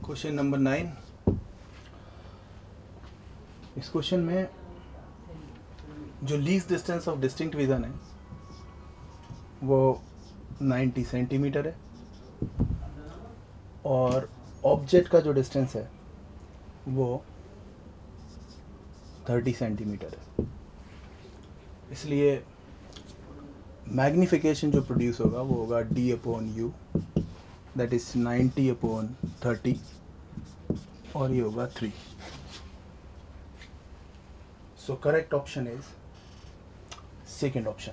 Question number 9। इस question में जो least distance of distinct vision है वो 90 सेंटीमीटर है और ऑब्जेक्ट का जो डिस्टेंस है वो 30 सेंटीमीटर है। इसलिए मैग्निफिकेशन जो प्रोड्यूस होगा वो होगा d/u, दैट इज 90/30 और ये होगा 3। So correct option is second option.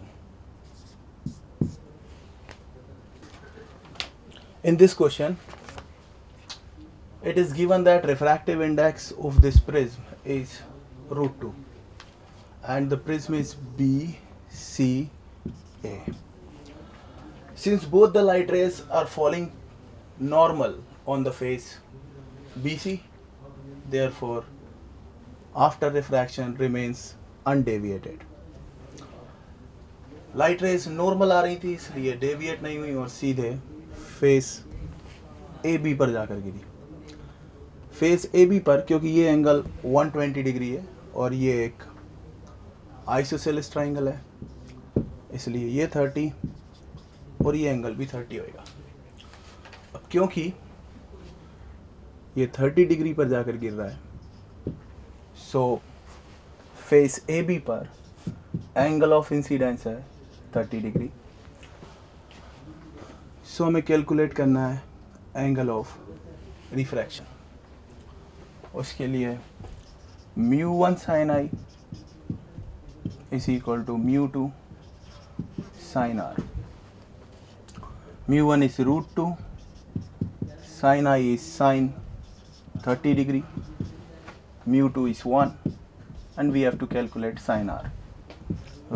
In this question, it is given that refractive index of this prism is √2 and the prism is BCA. Since both the light rays are falling normal on the face BC, therefore after refraction remains undeviated. Light rays normal आ रही थी इसलिए deviate नहीं हुई और सीधे face A B पर जाकर गिरी। फेस ए बी पर क्योंकि ये एंगल 120 डिग्री है और ये एक आइसोसेलेस ट्राइंगल है इसलिए ये 30 और ये एंगल भी 30 होएगा। अब क्योंकि ये 30 डिग्री पर जाकर गिर रहा है सो फेस ए बी पर एंगल ऑफ इंसिडेंस है 30 डिग्री। सो हमें कैलकुलेट करना है एंगल ऑफ रिफ्रैक्शन। उसके लिए μ1 sin i is equal to μ2 sin r। μ1 is √2, sin i is sin 30 degree, μ2 is 1 and we have to calculate sin r।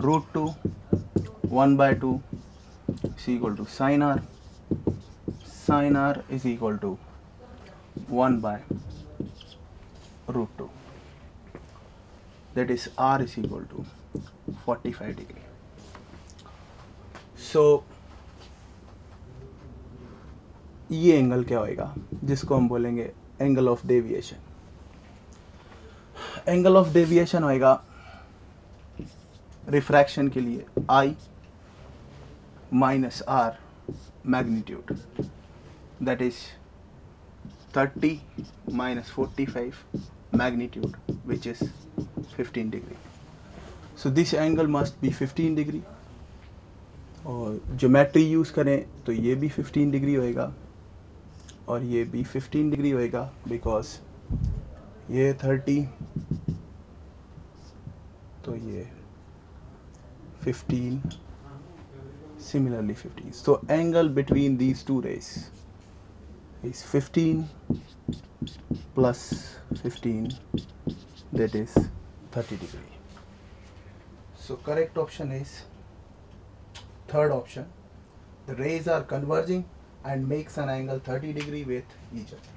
√2 1/2 is equal to sin r. Sin r is equal to 1/√2, that is r is equal to 45 degree. So ये angle क्या होएगा जिसको हम बोलेंगे angle of deviation. Angle of deviation होएगा refraction के लिए I minus r magnitude, that is 30 minus 45 magnitude, which is 15 degree. So this angle must be 15 degree और ज्योमेट्री यूज़ करें तो ये भी 15 डिग्री होएगा और ये भी 15 डिग्री होएगा बिकॉज ये 30 तो ये 15, similarly 15. So angle between these two rays is 15 plus 15, that is 30 degree. So correct option is third option. The rays are converging and makes an angle 30 degree with each other.